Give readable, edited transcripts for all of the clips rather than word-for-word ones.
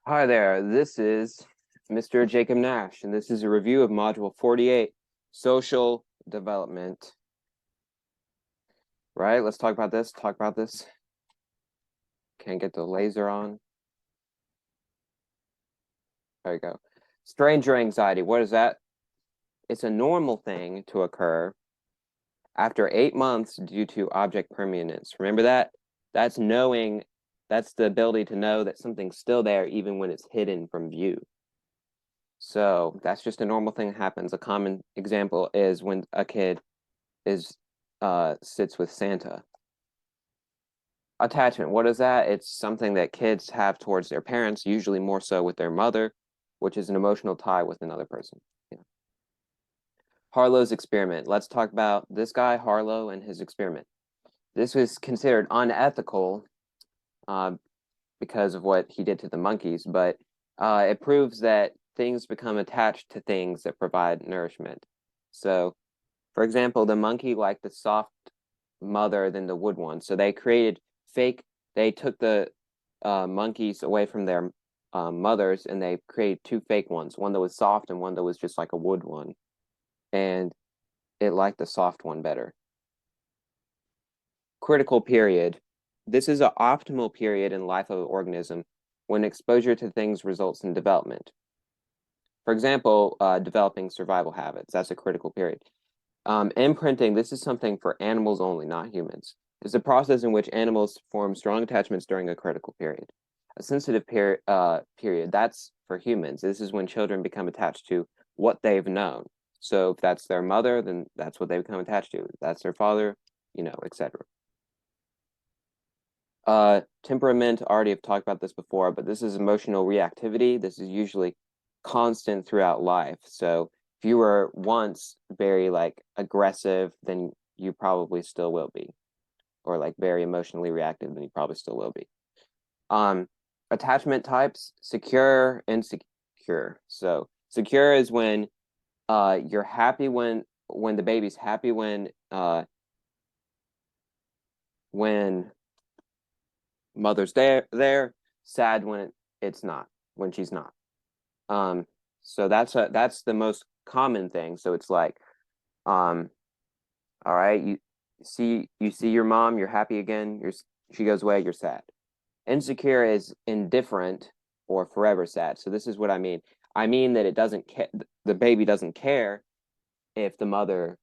Hi there, this is Mr. Jacob Nash, and this is a review of Module 48, Social Development. Right, let's talk about this. Can't get the laser on. There you go. Stranger anxiety, what is that? It's a normal thing to occur after 8 months due to object permanence. Remember that? That's the ability to know that something's still there even when it's hidden from view. So that's just a normal thing that happens. A common example is when a kid sits with Santa. Attachment, what is that? It's something that kids have towards their parents, usually more so with their mother, which is an emotional tie with another person. Yeah. Harlow's experiment. Let's talk about this guy, Harlow, and his experiment. This was considered unethical because of what he did to the monkeys, but it proves that things become attached to things that provide nourishment. So, for example, the monkey liked the soft mother than the wood one. So they took the monkeys away from their mothers and they created two fake ones, one that was soft and one that was just like a wood one. And it liked the soft one better. Critical period. This is an optimal period in life of an organism when exposure to things results in development. For example, developing survival habits. That's a critical period. Imprinting, this is something for animals only, not humans. It's a process in which animals form strong attachments during a critical period. A sensitive period, that's for humans. This is when children become attached to what they've known. So if that's their mother, then that's what they become attached to. If that's their father, etc. Temperament, already have talked about this before, but this is emotional reactivity. This is usually constant throughout life. So if you were once very like aggressive, then you probably still will be, or like very emotionally reactive, then you probably still will be. Attachment types: secure, insecure. So secure is when you're happy when the baby's happy when mother's there, sad when it's not, when she's not. So that's the most common thing. So it's like, all right, you see your mom, you're happy again, she goes away, you're sad. Insecure is indifferent or forever sad. So this is what I mean. I mean that it doesn't the baby doesn't care if the mother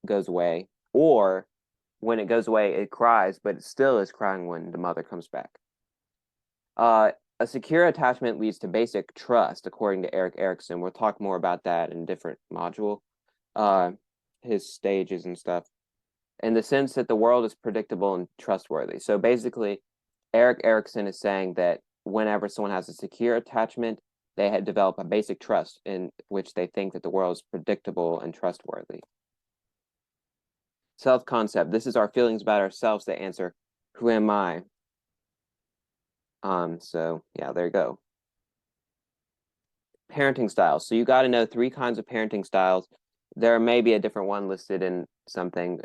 goes away, or when it goes away, it cries, but it still is crying when the mother comes back. A secure attachment leads to basic trust, according to Erik Erikson. We'll talk more about that in a different module, his stages and stuff, in the sense that the world is predictable and trustworthy. So basically, Erik Erikson is saying that whenever someone has a secure attachment, they had developed a basic trust in which they think that the world is predictable and trustworthy. Self-concept. This is our feelings about ourselves that answer, who am I? So yeah, there you go. Parenting styles. So you got to know 3 kinds of parenting styles. There may be a different one listed in something,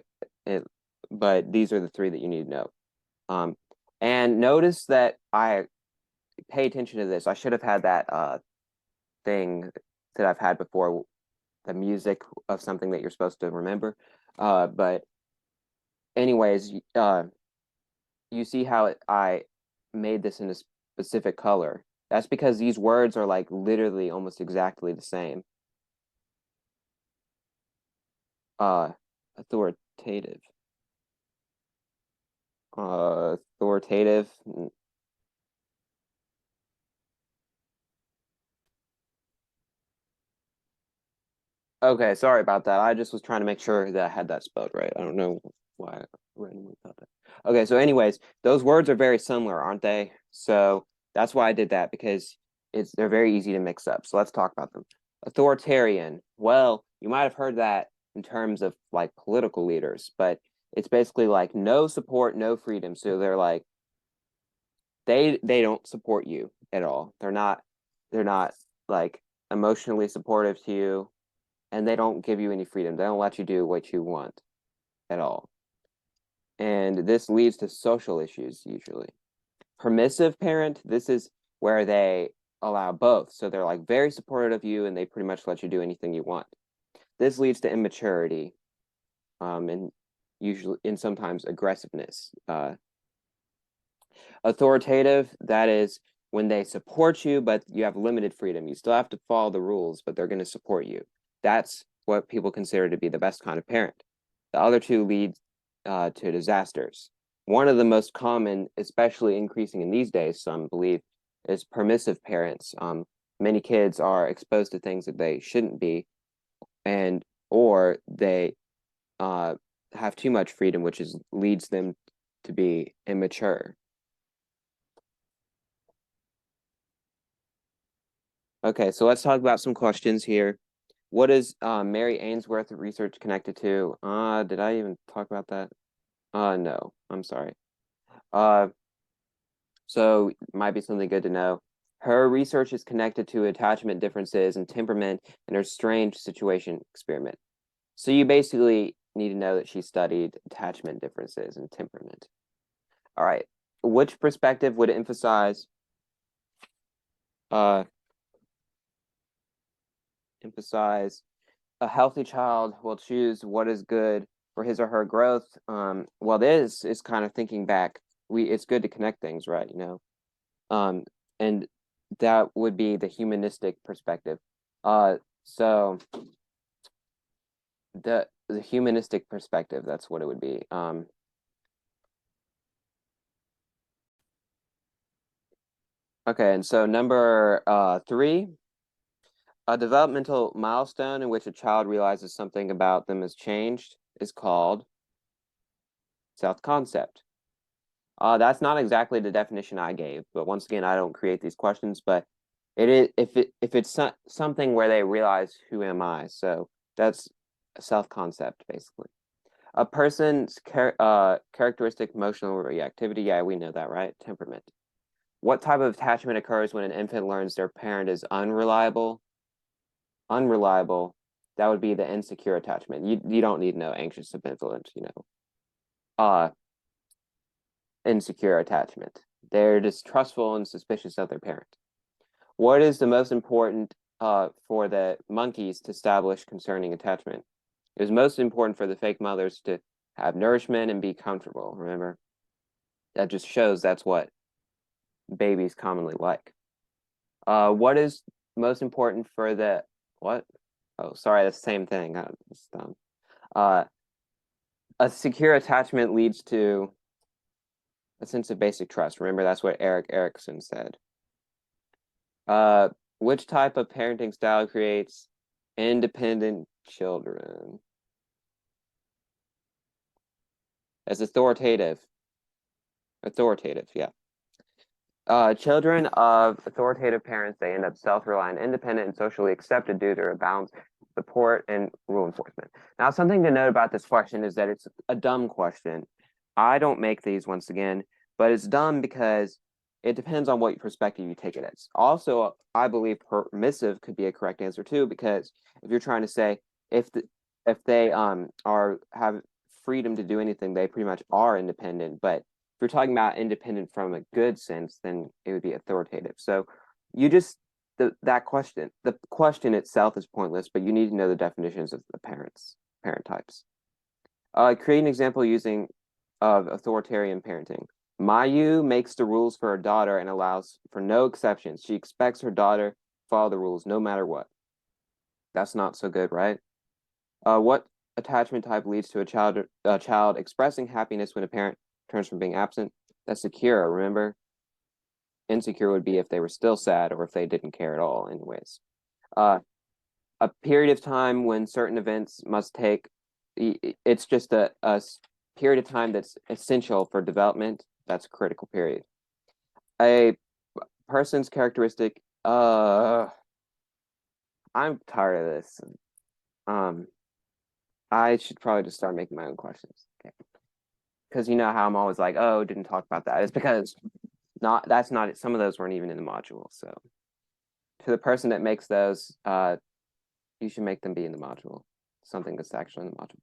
but these are the 3 that you need to know. And notice that I pay attention to this. I should have had that thing that I've had before, the music of something that you're supposed to remember. But anyways, you see how I made this in a specific color. That's because these words are like literally almost exactly the same. Authoritative. Authoritative. Okay, sorry about that. I just was trying to make sure that I had that spelled right. I don't know why I randomly thought that. Okay, so anyways, those words are very similar, aren't they? So that's why I did that, because they're very easy to mix up. So let's talk about them. Authoritarian. Well, you might have heard that in terms of like political leaders, but it's basically like no support, no freedom. So they're like they don't support you at all. They're not like emotionally supportive to you, and they don't give you any freedom. They don't let you do what you want at all. And this leads to social issues usually. Permissive parent, this is where they allow both. So they're like very supportive of you and they pretty much let you do anything you want. This leads to immaturity, and usually and sometimes aggressiveness. Authoritative, that is when they support you, but you have limited freedom. You still have to follow the rules, but they're going to support you. That's what people consider to be the best kind of parent. The other two lead to disasters. One of the most common, especially increasing in these days, some believe, is permissive parents. Many kids are exposed to things that they shouldn't be, and or they have too much freedom, which leads them to be immature. Okay, so let's talk about some questions here. What is Mary Ainsworth research connected to? Did I even talk about that? No, I'm sorry. So might be something good to know. Her research is connected to attachment differences and temperament in her strange situation experiment. So you basically need to know that she studied attachment differences and temperament. All right. Which perspective would emphasize uh emphasize a healthy child will choose what is good for his or her growth? Well, this is kind of thinking back. It's good to connect things, right? You know, and that would be the humanistic perspective. So the humanistic perspective, that's what it would be. Okay, and so number 3, a developmental milestone in which a child realizes something about them has changed is called self-concept. That's not exactly the definition I gave, but once again, I don't create these questions, but it is if it's something where they realize who am I, so that's a self-concept basically. A person's characteristic emotional reactivity, yeah, we know that, right? Temperament. What type of attachment occurs when an infant learns their parent is unreliable? Unreliable, that would be the insecure attachment. You don't need no anxious ambivalent, you know. Insecure attachment. They're distrustful and suspicious of their parent. What is the most important for the monkeys to establish concerning attachment? It was most important for the fake mothers to have nourishment and be comfortable. Remember, that just shows that's what babies commonly like. What is most important for the what? Oh, sorry, that's the same thing. It's dumb. A secure attachment leads to a sense of basic trust. Remember, that's what Erik Erikson said. Which type of parenting style creates independent children? As authoritative. Authoritative, yeah. Children of authoritative parents, they end up self-reliant, independent, and socially accepted due to their balanced support and rule enforcement. Now, something to note about this question is that it's a dumb question. I don't make these once again, but it's dumb because it depends on what perspective you take it as. Also, I believe permissive could be a correct answer too, because if you're trying to say if they have freedom to do anything, they pretty much are independent, but if you're talking about independent from a good sense, then it would be authoritative. So you just the question itself is pointless, but you need to know the definitions of the parent types. Create an example using of authoritarian parenting. Mayu makes the rules for her daughter and allows for no exceptions. She expects her daughter to follow the rules no matter what. That's not so good, right? What attachment type leads to a child expressing happiness when a parent turns from being absent? That's secure, remember? Insecure would be if they were still sad or if they didn't care at all, anyways. A period of time when certain events must take, it's just a period of time that's essential for development. That's a critical period. A person's characteristic, I'm tired of this. I should probably just start making my own questions. Okay. Because you know how I'm always like, oh, didn't talk about that. It's because that's not it. Some of those weren't even in the module. So to the person that makes those, you should make them be in the module. Something that's actually in the module.